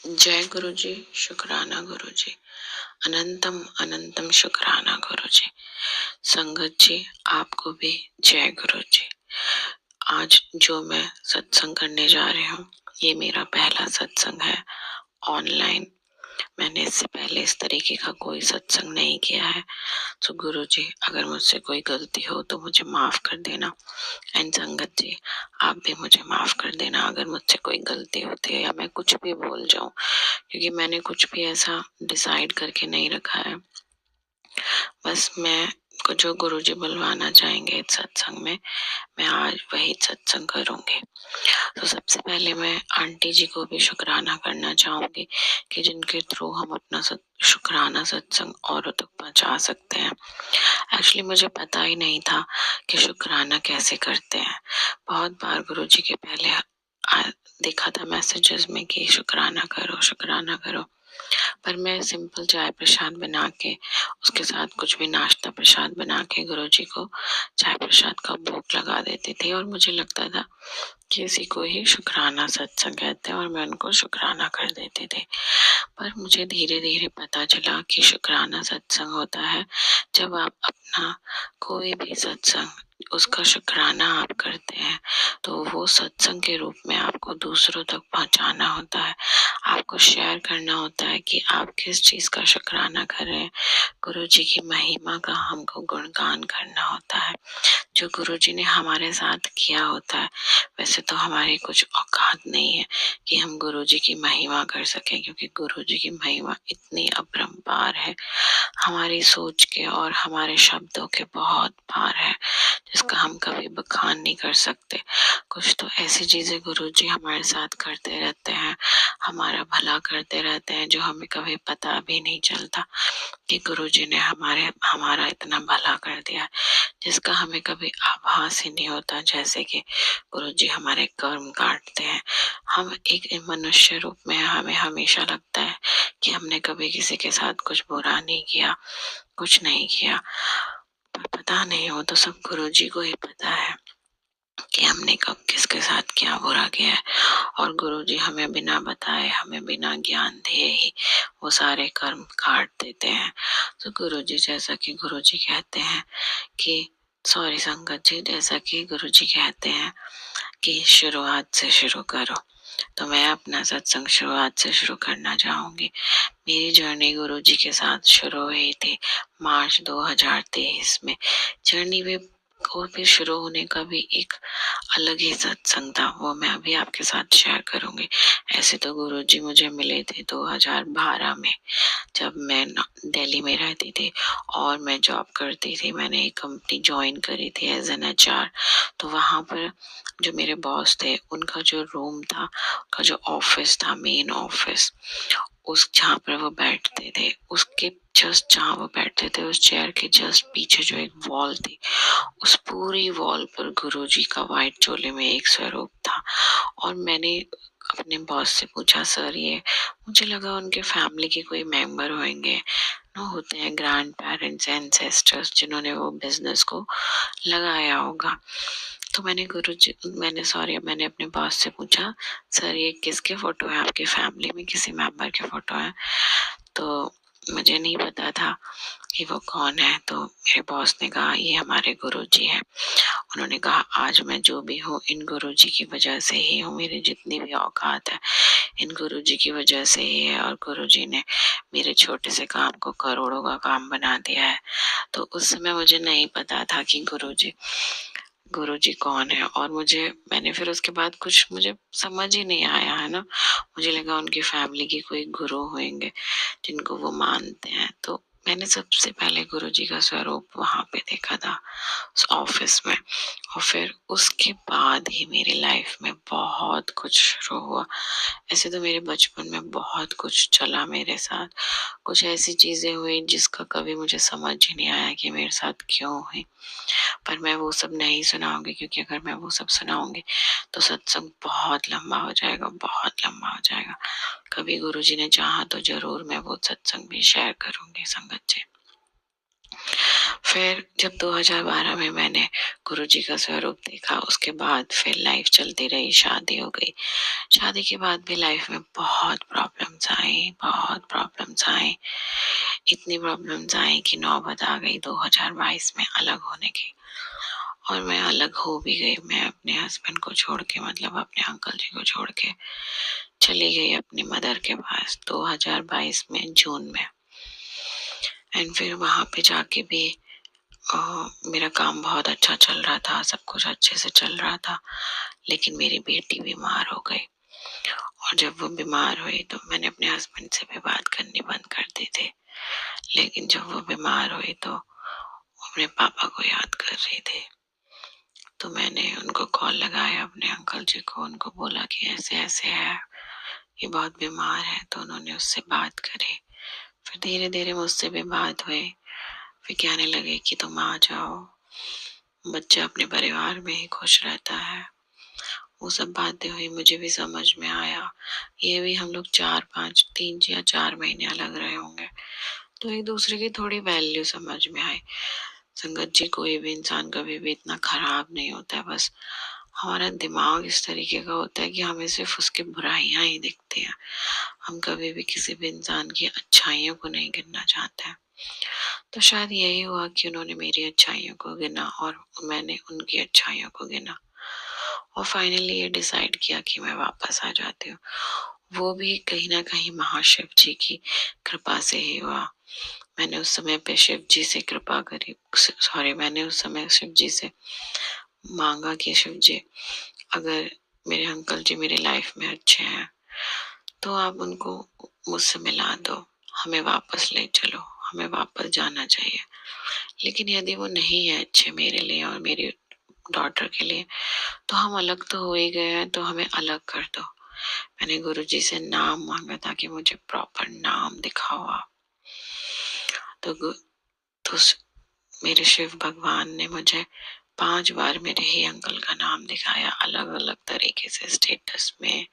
जय गुरु जी, शुक्राना गुरु जी, अनंतम अनंतम शुक्राना गुरु जी। संगत जी, आपको भी जय गुरु जी। आज जो मैं सत्संग करने जा रही हूँ, ये मेरा पहला सत्संग है ऑनलाइन। मैंने इससे पहले इस तरीके का कोई सत्संग नहीं किया है। तो गुरु जी, अगर मुझसे कोई गलती हो तो मुझे माफ कर देना। एंड संगत जी, आप भी मुझे माफ कर देना अगर मुझसे कोई गलती होती है या मैं कुछ भी भूल जाऊं, क्योंकि मैंने कुछ भी ऐसा डिसाइड करके नहीं रखा है। बस मैं को जो गुरुजी बुलवाना चाहेंगे इस सत्संग में, मैं आज वही सत्संग करूंगी। तो सबसे पहले मैं आंटी जी को भी शुक्राना करना चाहूंगी कि जिनके थ्रू हम अपना शुक्राना सत्संग औरों तक पहुंचा सकते हैं। एक्चुअली मुझे पता ही नहीं था कि शुक्राना कैसे करते हैं। बहुत बार गुरुजी के पहले देखा था मैसेजेस में कि शुक्राना करो शुक्राना करो, पर मैं सिंपल चाय प्रसाद बना के, उसके साथ कुछ भी नाश्ता प्रसाद बना के गुरुजी को चाय प्रसाद का भोग लगा देती थी और मुझे लगता था कि इसी को ही शुक्राना सत्संग कहते हैं और मैं उनको शुक्राना कर देती थी। पर मुझे धीरे धीरे पता चला कि शुक्राना सत्संग होता है जब आप अपना कोई भी सत्संग उसका शुक्राना आप करते हैं, तो वो सत्संग के रूप में आपको दूसरों तक पहुंचाना होता है। आपको शेयर करना होता है कि आप किस चीज का शुक्राना कर रहे हैं। गुरु जी की महिमा का हमको गुणगान करना होता है, जो गुरु जी ने हमारे साथ किया होता है। वैसे तो हमारी कुछ औकात नहीं है कि हम गुरु जी की महिमा कर सकें, क्योंकि गुरु जी की महिमा इतनी अपरंपार है, हमारी सोच के और हमारे शब्दों के बहुत पार है, जिसका हम कभी बखान नहीं कर सकते। कुछ तो ऐसी चीजें गुरु जी हमारे साथ करते रहते हैं, हमारा भला करते रहते हैं, जो हमें कभी पता भी नहीं चलता कि गुरु जी ने हमारा इतना भला कर दिया, जिसका हमें कभी आभास ही नहीं होता। जैसे कि गुरु जी हमारे कर्म काटते हैं, हम एक मनुष्य रूप में हमें हमेशा लगता है कि हमने कभी किसी के साथ कुछ बुरा नहीं किया, कुछ नहीं किया, पर पता नहीं, हो तो सब गुरु जी को ही पता है कि हमने कब किसके साथ क्या बुरा किया है। और गुरु जी हमें बिना बताए, हमें बिना ज्ञान दिए ही वो सारे कर्म काट देते हैं। तो गुरु जी, जैसा कि गुरु जी कहते हैं कि सॉरी संगत जी, जैसा कि गुरु जी कहते हैं कि शुरुआत से शुरू करो, तो मैं अपना सत्संग शुरुआत से शुरू करना चाहूंगी। मेरी जर्नी गुरु जी के साथ शुरू हुई थी मार्च 2023 में। जर्नी में को भी शुरू होने का भी एक अलग ही सत्संग था, वो मैं अभी आपके साथ शेयर करूंगी। ऐसे तो गुरुजी मुझे मिले थे 2012 में, जब मैं दिल्ली में रहती थी और मैं जॉब करती थी। मैंने एक कंपनी ज्वाइन करी थी एज एन HR। तो वहाँ पर जो मेरे बॉस थे, उनका जो रूम था, उनका जो ऑफिस था, मेन ऑफिस, उस जहाँ पर वो बैठते थे, उसके जस्ट जहाँ वो बैठते थे, उस चेयर के जस्ट पीछे जो एक वॉल थी, उस पूरी वॉल पर गुरुजी का व्हाइट चोले में एक स्वरूप था। और मैंने अपने बॉस से पूछा, सर ये, मुझे लगा उनके फैमिली के कोई मेंबर होंगे, नो होते हैं ग्रैंड पेरेंट्स, एंसेस्टर्स, जिन्होंने वो बिजनेस को लगाया होगा। तो मैंने अपने बॉस से पूछा, सर ये किसके फोटो है, आपके फैमिली में किसी मेंबर के फोटो है? तो मुझे नहीं पता था कि वो कौन है। तो मेरे बॉस ने कहा, ये हमारे गुरुजी हैं। उन्होंने कहा, आज मैं जो भी हूँ इन गुरुजी की वजह से ही हूँ, मेरी जितनी भी औकात है इन गुरुजी की वजह से ही है, और गुरुजी ने मेरे छोटे से काम को करोड़ों का काम बना दिया है। तो उस समय मुझे नहीं पता था कि गुरुजी कौन है। और मैंने फिर उसके बाद कुछ मुझे समझ ही नहीं आया है ना, मुझे लगा उनकी फैमिली के कोई गुरु होंगे जिनको वो मानते हैं। तो मैंने सबसे पहले गुरुजी का स्वरूप वहां पे देखा था, उस ऑफिस में। और फिर उसके बाद ही मेरी लाइफ में बहुत कुछ शुरू हुआ। ऐसे तो मेरे बचपन में बहुत कुछ चला मेरे साथ, कुछ ऐसी चीजें हुई जिसका कभी मुझे समझ ही नहीं आया कि मेरे साथ क्यों हुई। पर मैं वो सब नहीं सुनाऊंगी, क्योंकि अगर मैं वो सब सुनाऊंगी तो सत्संग बहुत लंबा हो जाएगा, बहुत लंबा हो जाएगा। कभी गुरुजी ने चाहा तो जरूर मैं वो सत्संग भी शेयर करूंगी संगत जी। फिर जब 2012 में मैंने गुरुजी का स्वरूप देखा, उसके बाद फिर लाइफ चलती रही, शादी हो गई। शादी के बाद भी लाइफ में बहुत प्रॉब्लम्स आई, बहुत प्रॉब्लम्स आई। इतनी प्रॉब्लम्स आई कि नौबत आ गई 2022 में अलग होने की। और मैं अलग हो भी गई। मैं अपने हस्बैंड को छोड़ के, मतलब अपने अंकल जी को छोड़ के चली गई अपनी मदर के पास 2022 में जून में। एंड फिर वहां पे जाके भी मेरा काम बहुत अच्छा चल रहा था, सब कुछ अच्छे से चल रहा था। लेकिन मेरी बेटी बीमार हो गई, और जब वो बीमार हुई तो मैंने अपने हस्बैंड से भी बात करनी बंद कर दी थी। लेकिन जब वो बीमार हुई तो वो अपने पापा को याद कर रही थी। तो मैंने उनको कॉल लगाया, अपने अंकल जी को, उनको बोला कि ऐसे ऐसे है, ये बहुत बीमार है। तो उन्होंने उससे बात करी। फिर धीरे धीरे मुझसे भी बात हुई। फिर कहने लगे कि तुम आ जाओ, बच्चा अपने परिवार में ही खुश रहता है। वो सब बातें हुई, मुझे भी समझ में आया। ये भी हम लोग 3 या 4 महीने अलग रहे होंगे, तो एक दूसरे की थोड़ी वैल्यू समझ में आई। संगत जी, कोई भी इंसान कभी भी इतना खराब नहीं होता है, बस हमारा दिमाग इस तरीके का होता है कि हमें सिर्फ उसकी बुराइयां ही दिखती हैं। हम कभी भी किसी भी इंसान की अच्छाइयों को नहीं गिनना चाहते हैं। तो शायद यही हुआ कि उन्होंने मेरी अच्छाइयों को गिना और मैंने उनकी अच्छाइयों को गिना, और फाइनली ये डिसाइड किया कि मैं वापस आ जाती हूँ। वो भी कहीं ना कहीं महाशिव जी की कृपा से ही हुआ। मैंने उस समय पे शिव जी से कृपा करी, सॉरी, मैंने उस समय शिव जी से मांगा कि शिव जी, अगर मेरे अंकल जी मेरी लाइफ में अच्छे हैं तो आप उनको मुझसे मिला दो, हमें वापस ले चलो, हमें वापस जाना चाहिए। लेकिन यदि वो नहीं है अच्छे मेरे लिए और मेरी डॉटर के लिए, तो हम अलग तो हो ही गए हैं, तो हमें अलग कर दो। मैंने गुरुजी से नाम मांगा था कि मुझे प्रॉपर नाम दिखाओ आप। तो तो मेरे शिव भगवान ने मुझे 5 बार मेरे ही अंकल का नाम दिखाया, अलग अलग तरीके से, स्टेटस में,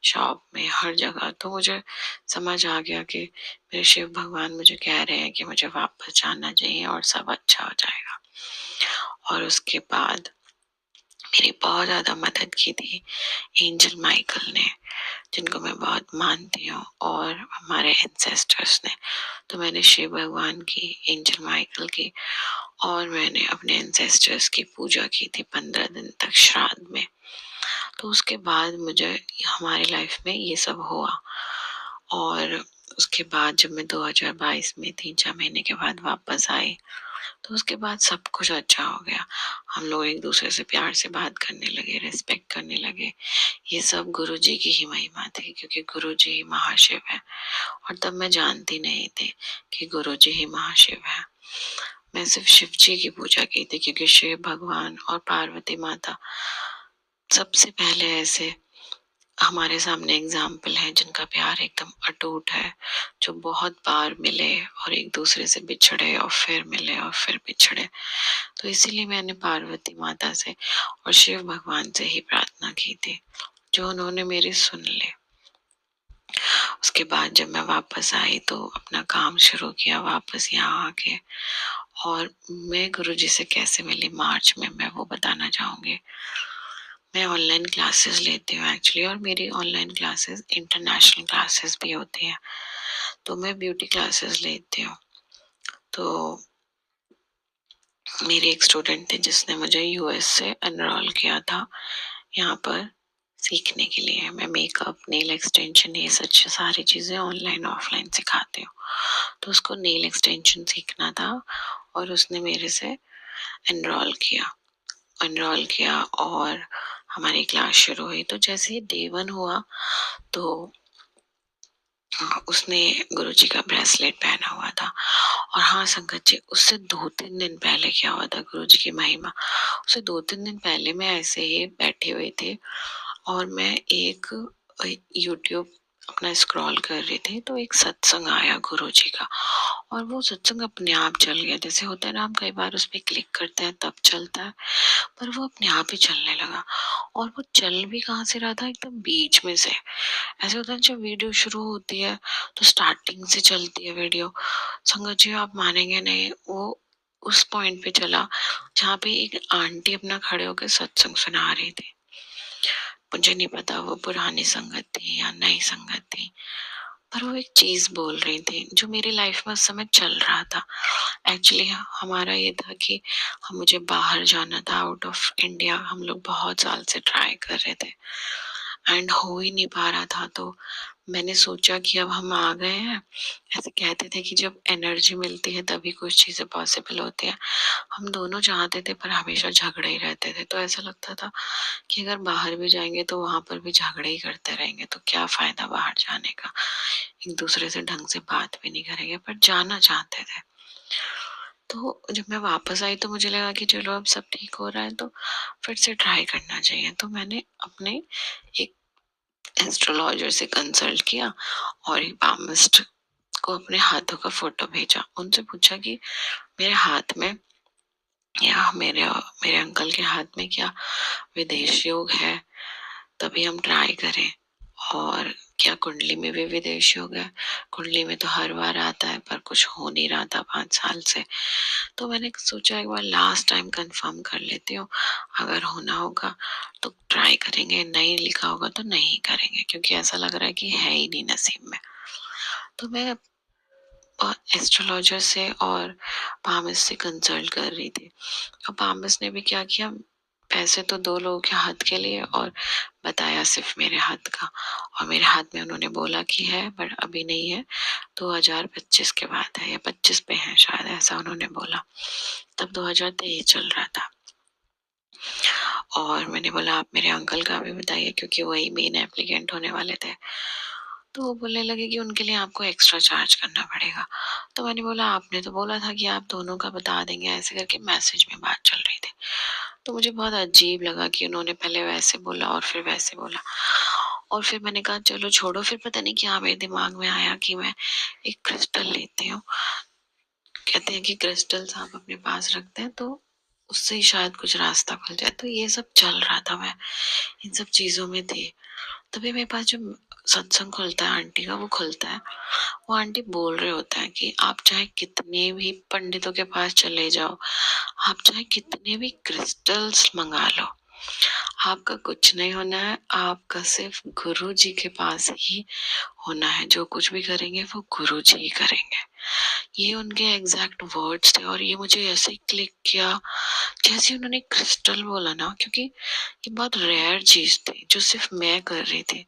शॉप में, हर जगह। तो मुझे समझ आ गया कि मेरे शिव भगवान मुझे कह रहे हैं कि मुझे वापस जाना चाहिए और सब अच्छा हो जाएगा। और उसके बाद मेरी बहुत ज्यादा मदद की थी एंजल माइकल ने, जिनको मैं बहुत मानती हूँ, और हमारे एंसेस्टर्स ने। तो मैंने शिव भगवान की, एंजल माइकल की, और मैंने अपने एंसेस्टर्स की पूजा की थी 15 दिन तक श्राद्ध में। तो उसके बाद मुझे हमारी लाइफ में ये सब हुआ। और उसके बाद जब मैं 2022 में 3-4 महीने के बाद वापस आई, तो उसके बाद सब कुछ अच्छा हो गया। हम लोग एक दूसरे से प्यार से बात करने लगे, रिस्पेक्ट करने लगे। ये सब गुरुजी की ही महिमा थी, क्योंकि गुरुजी ही महाशिव है। और तब मैं जानती नहीं थी कि गुरुजी ही महाशिव है। मैं सिर्फ शिव जी की पूजा की थी, क्योंकि शिव भगवान और पार्वती माता सबसे पहले ऐसे हमारे सामने एग्जाम्पल है जिनका प्यार एकदम अटूट है, जो बहुत बार मिले और एक दूसरे से बिछड़े और फिर मिले और फिर बिछड़े। तो इसीलिए मैंने पार्वती माता से और शिव भगवान से ही प्रार्थना की थी, जो उन्होंने मेरी सुन ली। उसके बाद जब मैं वापस आई तो अपना काम शुरू किया वापस यहाँ आके। और मैं गुरुजी से कैसे मिली मार्च में, मैं वो बताना चाहूंगी। मैं ऑनलाइन क्लासेस लेती हूँ एक्चुअली, और मेरी ऑनलाइन क्लासेस इंटरनेशनल क्लासेस भी होती हैं। तो मैं ब्यूटी क्लासेस लेती हूँ। तो मेरी एक स्टूडेंट थी जिसने मुझे यूएस से एनरोल किया था यहाँ पर सीखने के लिए। मैं मेकअप, नेल एक्सटेंशन, ये सच सारी चीज़ें ऑनलाइन ऑफलाइन सिखाती हूँ। तो उसको नेल एक्सटेंशन सीखना था, और उसने मेरे से एनरोल किया और हमारी क्लास शुरू हुई। तो जैसे ही डे 1 हुआ तो उसने गुरुजी का ब्रेसलेट पहना हुआ था। और हाँ संगत जी, उससे 2-3 दिन पहले क्या हुआ था, गुरुजी की महिमा, उससे 2-3 दिन पहले मैं ऐसे ही बैठी हुई थी और मैं एक यूट्यूब अपना स्क्रॉल कर रही थी, तो एक सत्संग आया गुरुजी का, और वो सत्संग अपने आप चल गया। जैसे होता है ना, हम कई बार उस पर क्लिक करते हैं तब चलता है, पर वो अपने आप ही चलने लगा। और वो चल भी कहाँ से रहा था, एकदम बीच में से। ऐसे होता है जब वीडियो शुरू होती है तो स्टार्टिंग से चलती है वीडियो। संगत जी, आप मानेंगे नहीं, वो उस पॉइंट पे चला जहाँ पे एक आंटी अपना खड़े होकर सत्संग सुना रही थी। मुझे नहीं पता वो पुरानी संगत थी या नई संगत थी, पर वो एक चीज बोल रही थी जो मेरी लाइफ में उस समय चल रहा था। एक्चुअली हमारा ये था कि मुझे बाहर जाना था, आउट ऑफ इंडिया। हम लोग बहुत साल से ट्राई कर रहे थे एंड हो ही नहीं पा रहा था। तो मैंने सोचा कि अब हम आ गए हैं। ऐसे कहते थे कि जब एनर्जी मिलती है तभी कुछ चीजें पॉसिबल होती है। हम दोनों चाहते थे पर हमेशा झगड़े ही रहते थे, तो ऐसा लगता था कि अगर बाहर भी जाएंगे तो वहां पर भी झगड़े ही करते रहेंगे, तो क्या फायदा बाहर जाने का, एक दूसरे से ढंग से बात भी नहीं करेंगे। पर जाना चाहते थे। तो जब मैं वापस आई तो मुझे लगा कि चलो अब सब ठीक हो रहा है तो फिर से ट्राई करना चाहिए। तो मैंने अपने एक एस्ट्रोलॉजर से कंसल्ट किया और एक पामिस्ट को अपने हाथों का फोटो भेजा। उनसे पूछा कि मेरे हाथ में या मेरे मेरे अंकल के हाथ में क्या विदेश योग है, तभी हम ट्राई करें। और क्या कुंडली में भी विदेश योग है? कुंडली में तो हर बार आता है पर कुछ हो नहीं रहा था 5 साल से। तो मैंने सोचा एक बार लास्ट टाइम कंफर्म कर लेती हूँ, अगर होना होगा तो ट्राई करेंगे, नहीं लिखा होगा तो नहीं करेंगे, क्योंकि ऐसा लग रहा है कि है ही नहीं नसीब में। तो मैं एस्ट्रोलॉजर से और पामिस से कंसल्ट कर रही थी। और पामिस ने भी क्या किया, पैसे तो 2 लोगों के हाथ के लिए और बताया सिर्फ मेरे हाथ का। और मेरे हाथ में उन्होंने बोला कि है बट अभी नहीं है, 2025 के बाद है या 25 पे है शायद, ऐसा उन्होंने बोला। तब 2023 चल रहा था। और मैंने बोला आप मेरे अंकल का भी बताइए, क्योंकि वही मेन एप्लीकेंट होने वाले थे। तो वो बोलने लगे कि उनके लिए आपको एक्स्ट्रा चार्ज करना पड़ेगा। तो मैंने बोला आपने तो बोला था कि आप दोनों का बता देंगे, ऐसे करके मैसेज में बात चल रही थी। तो मुझे बहुत अजीब लगा कि उन्होंने पहले वैसे बोला और फिर वैसे बोला। और फिर मैंने कहा चलो छोड़ो। फिर पता नहीं क्या मेरे दिमाग में आया कि मैं एक क्रिस्टल लेती हूँ। कहते हैं कि क्रिस्टल्स आप अपने पास रखते हैं तो उससे ही शायद कुछ रास्ता खुल जाए। तो ये सब चल रहा था, मैं इन सब चीजों में थी। तभी मेरे पास जो सत्संग खुलता है आंटी का, वो खुलता है। वो आंटी बोल रहे होते हैं कि आप चाहे कितने भी पंडितों के पास चले जाओ, आप चाहे कितने भी क्रिस्टल्स मंगा लो, आपका कुछ नहीं होना है। आपका सिर्फ गुरु जी के पास ही होना है। जो कुछ भी करेंगे वो गुरु जी ही करेंगे। ये उनके एग्जैक्ट वर्ड्स थे और ये मुझे ऐसे ही क्लिक किया जैसे उन्होंने क्रिस्टल बोला ना, क्योंकि ये बहुत रेयर चीज थी जो सिर्फ मैं कर रही थी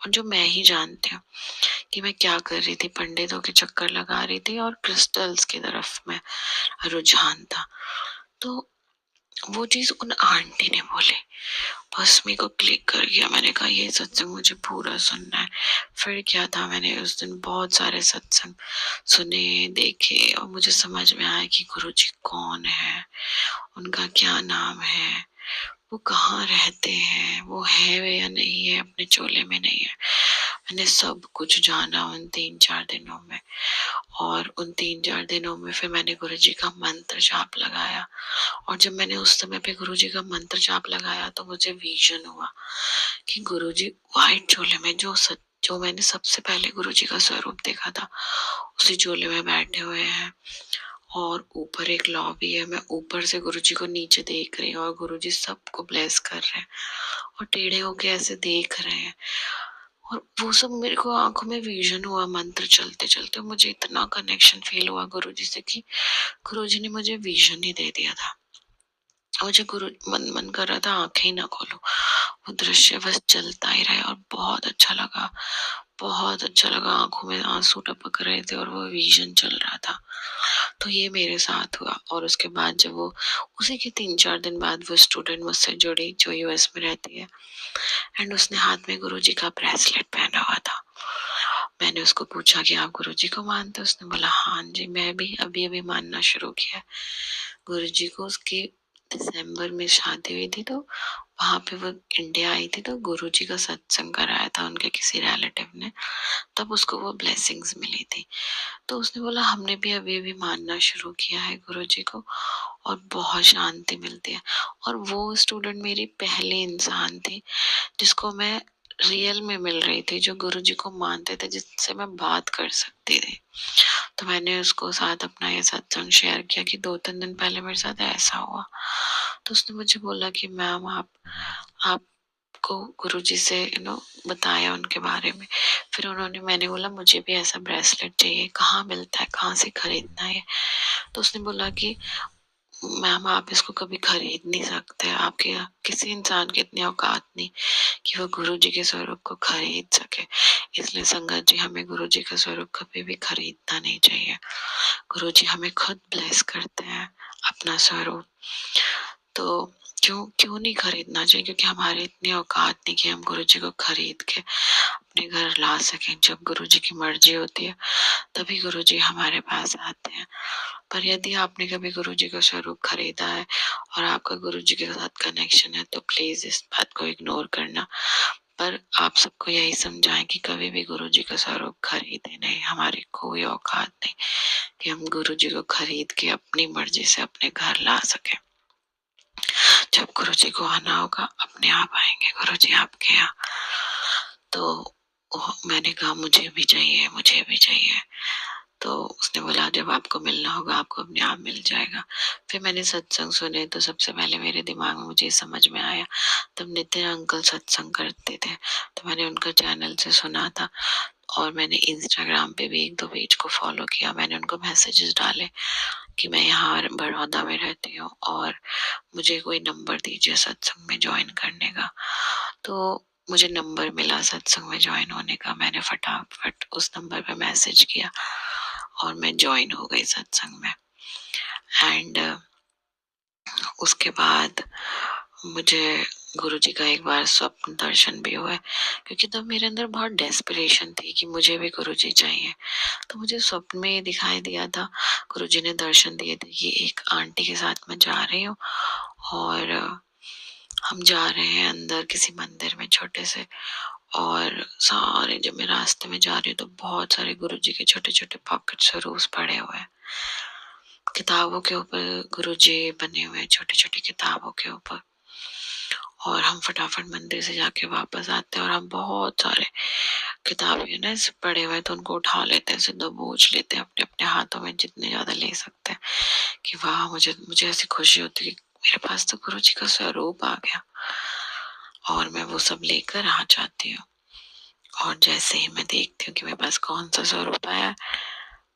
और जो मैं ही जानती हूँ कि मैं क्या कर रही थी। पंडितों के चक्कर लगा रही थी और क्रिस्टल्स की तरफ में रुझान था। तो वो चीज उन आंटी ने बोले, बस मेरे को क्लिक कर गया। मैंने कहा ये सत्संग मुझे पूरा सुनना है। फिर क्या था, मैंने उस दिन बहुत सारे सत्संग सुने, देखे और मुझे समझ में आया कि गुरु जी कौन है, उनका क्या नाम है, वो कहाँ रहते हैं, वो है वे या नहीं है, अपने चोले में नहीं है। मैंने सब कुछ जाना उन 3-4 दिनों में। और उन 3-4 दिनों में फिर मैंने गुरु जी का मंत्र जाप लगाया। और जब मैंने उस समय पे गुरु जी का मंत्र जाप लगाया तो मुझे विजन हुआ कि गुरु जी व्हाइट चोले में, जो मैंने सबसे पहले गुरु जी का स्वरूप देखा था, उसी चोले में बैठे हुए हैं। और ऊपर एक लॉबी है, मैं ऊपर से गुरु जी को नीचे देख रही हूँ और गुरु जी सबको ब्लेस कर रहे हैं और टेढ़े होके ऐसे देख रहे हैं। और वो सब मेरे को आंखों में विजन हुआ मंत्र चलते चलते। मुझे इतना कनेक्शन फील हुआ गुरु जी से कि गुरु जी ने मुझे विजन ही दे दिया था। मुझे गुरु मन मन कर रहा था आंखें ही ना खोलो, वो दृश्य बस चलता ही रहे। और बहुत अच्छा लगा, बहुत अच्छा लगा। आंखों में आंसू टपक रहे थे और वो विजन चल रहा था। तो ये मेरे साथ हुआ। और उसके बाद जब वो उसी के 3-4 दिन बाद वो स्टूडेंट मुझसे जुड़ी जो यूएस में रहती है, एंड उसने हाथ में गुरु जी का ब्रेसलेट पहना हुआ था। मैंने उसको पूछा कि आप गुरु जी को मानते हो? उसने बोला हाँ जी, मैं भी अभी अभी मानना शुरू किया। गुरु जी को उसकी दिसंबर में शादी हुई थी, तो वहां पे वो इंडिया आई थी, तो गुरु जी का सत्संग कराया था उनके किसी रिलेटिव ने, तब उसको वो ब्लेसिंग्स मिली थी। तो उसने बोला हमने भी अभी अभी मानना शुरू किया है गुरु जी को और बहुत शांति मिलती है। और वो स्टूडेंट मेरी पहली इंसान थी जिसको मैं रियल में मिल रही थी, जो गुरुजी को मानते थे, जिससे मैं बात कर सकती थी। तो मैंने उसको साथ अपना ये सत्संग शेयर किया कि 2-3 दिन पहले मेरे साथ ऐसा हुआ। तो उसने मुझे बोला कि मैम आपको गुरुजी से बताया उनके बारे में। फिर मैंने बोला मुझे भी ऐसा ब्रेसलेट चाहिए, कहाँ मिलता है, कहाँ से खरीदना है? तो उसने बोला कि मैम आप इसको कभी खरीद नहीं सकते, आपके किसी इंसान की इतनी औकात नहीं कि वो गुरु जी के स्वरूप को खरीद सके। इसलिए संगत जी, हमें गुरु जी का स्वरूप कभी भी खरीदना नहीं चाहिए। गुरु जी हमें खुद ब्लेस करते हैं अपना स्वरूप। तो क्यों क्यों नहीं खरीदना चाहिए? क्योंकि हमारी इतनी औकात नहीं कि हम गुरु जी को खरीद के अपने घर ला सकें। जब गुरु जी की मर्जी होती है तभी गुरु जी हमारे पास आते हैं। पर यदि आपने कभी गुरु जी का स्वरूप खरीदा है और आपका गुरु जी के साथ कनेक्शन है, तो प्लीज इस बात को इग्नोर करना। पर आप सबको यही समझाएं कि कभी भी गुरु जी का स्वरूप खरीदे नहीं। हमारी कोई औकात नहीं कि हम गुरु जी को खरीद के अपनी मर्जी से अपने घर ला सके। जब गुरु जी को आना होगा, अपने आप आएंगे गुरु जी आपके यहाँ। तो मैंने कहा मुझे भी चाहिए, मुझे भी चाहिए। तो उसने बोला जब आपको मिलना होगा आपको अपने आप मिल जाएगा। फिर मैंने सत्संग सुने तो सबसे पहले मेरे दिमाग में मुझे समझ में आया, तब नितिन अंकल सत्संग करते थे तो मैंने उनका चैनल से सुना था। और मैंने इंस्टाग्राम पे भी 1-2 पेज को फॉलो किया। मैंने उनको मैसेजेस डाले कि मैं यहाँ बड़ौदा में रहती हूँ और मुझे कोई नंबर दीजिए सत्संग में ज्वाइन करने का। तो मुझे नंबर मिला सत्संग में ज्वाइन होने का। मैंने फटाफट उस नंबर पे मैसेज किया और मैं ज्वाइन हो गई सत्संग में। एंड उसके बाद मुझे गुरुजी का एक बार स्वप्न दर्शन भी हुआ है, क्योंकि तब मेरे अंदर बहुत डेस्परेशन थी कि मुझे भी गुरुजी चाहिए। तो मुझे स्वप्न में ये दिखाई दिया था, गुरुजी ने दर्शन दिए थे कि एक आंटी के साथ मैं जा रही हूँ और हम जा रहे हैं अंदर किसी मंदिर में छोटे से। और सारे जब मैं रास्ते में जा रही हूँ तो बहुत सारे गुरुजी के छोटे छोटे पॉकेट स्वरूप पड़े हुए हैं। किताबों के ऊपर गुरुजी बने हुए हैं, छोटी छोटी किताबों के ऊपर। और हम फटाफट मंदिर से जाके वापस आते हैं और हम बहुत सारे किताबें ना ऐसे पड़े हुए हैं तो उनको उठा लेते हैं, ऐसे दबोच लेते हैं अपने अपने हाथों में जितने ज्यादा ले सकते हैं कि वाह मुझे मुझे ऐसी खुशी होती है कि मेरे पास तो गुरु जी का स्वरूप आ गया। और मैं वो सब लेकर आ जाती हूँ। और जैसे ही मैं देखती हूँ कि मेरे पास कौन सा स्वरूप आया है,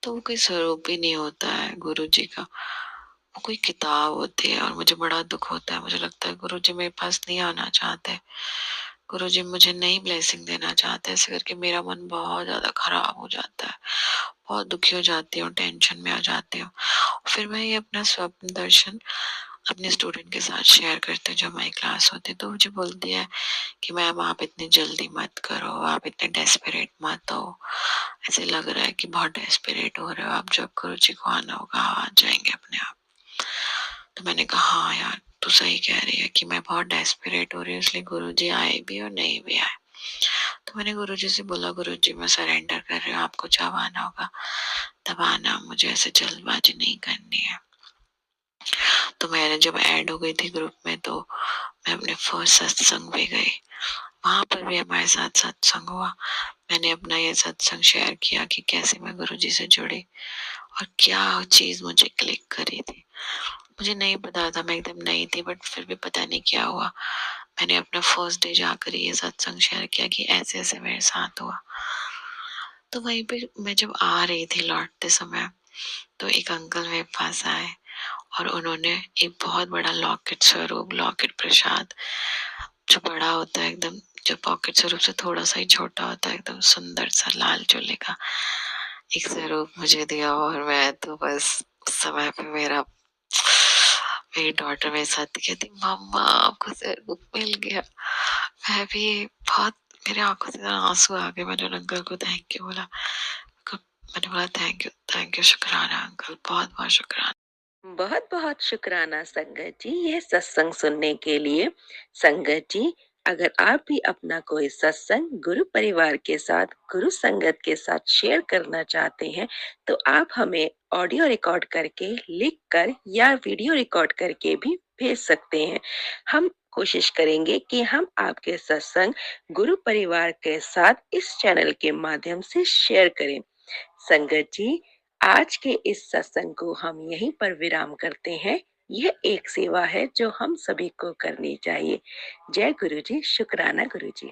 तो वो कोई स्वरूप ही नहीं होता है गुरु जी का, वो कोई किताब होती है। और मुझे बड़ा दुख होता है, मुझे लगता है गुरु जी मेरे पास नहीं आना चाहते, गुरु जी मुझे नई ब्लेसिंग देना चाहते हैं। ऐसे करके मेरा मन बहुत ज्यादा खराब हो जाता है, बहुत दुखी हो जाती हूँ, टेंशन में आ जाती हूँ। फिर मैं ये अपना स्वप्न दर्शन अपने स्टूडेंट के साथ शेयर करते हैं जो हमारी क्लास होती है। तो मुझे बोलती है कि मैम आप इतनी जल्दी मत करो, आप इतने डेस्परेट मत हो, ऐसे लग रहा है कि बहुत डेस्परेट हो रहे हो आप, जब गुरु जी को आना होगा आ जाएंगे अपने आप। तो मैंने कहा हाँ यार तू सही कह रही है कि मैं बहुत डेस्परेट हो रही हूँ, इसलिए गुरु जी आए भी और नहीं भी आए। तो मैंने गुरु जी से बोला गुरु जी मैं सरेंडर कर रही हूँ, आपको जब आना होगा तब आना, मुझे ऐसे जल्दबाजी नहीं करनी है। तो मैंने जब ऐड हो गई थी ग्रुप में तो मैं अपने फर्स्ट सत्संग पे गई, वहां पर भी हमारे साथ सत्संग हुआ। मैंने अपना ये सत्संग शेयर किया कि कैसे मैं गुरु जी से जुड़ी और क्या चीज मुझे क्लिक करी थी। मुझे नहीं पता था, मैं एकदम नई थी, बट फिर भी पता नहीं क्या हुआ, मैंने अपना फर्स्ट डे जाकर ये सत्संग शेयर किया कि ऐसे ऐसे मेरे साथ हुआ। तो वहीं पे मैं जब आ रही थी लौटते समय तो एक अंकल मेरे पास आए और उन्होंने एक बहुत बड़ा लॉकेट स्वरूप, लॉकेट प्रसाद जो बड़ा होता है एकदम, जो पॉकेट स्वरूप से थोड़ा सा ही छोटा होता है, एकदम सुंदर सा लाल चूल्हे का एक स्वरूप मुझे दिया। और मैं तो बस उस समय पे मेरी डॉटर मेरे साथ कहती मम्मा आपको स्वरूप मिल गया। मैं भी बहुत, मेरे आंखों से आंसू आ गए। मैंने उन अंकल को थैंक यू बोला, मैंने बोला थैंक यू शुक्राना अंकल, बहुत बहुत शुक्राना। बहुत बहुत शुक्राना संगत जी ये सत्संग सुनने के लिए। संगत जी अगर आप भी अपना कोई सत्संग गुरु परिवार के साथ, गुरु संगत के साथ शेयर करना चाहते हैं तो आप हमें ऑडियो रिकॉर्ड करके, लिख कर या वीडियो रिकॉर्ड करके भी भेज सकते हैं। हम कोशिश करेंगे कि हम आपके सत्संग गुरु परिवार के साथ इस चैनल के माध्यम से शेयर करें। संगत जी, आज के इस सत्संग को हम यहीं पर विराम करते हैं। यह एक सेवा है जो हम सभी को करनी चाहिए। जय गुरु जी, शुक्राना गुरु जी।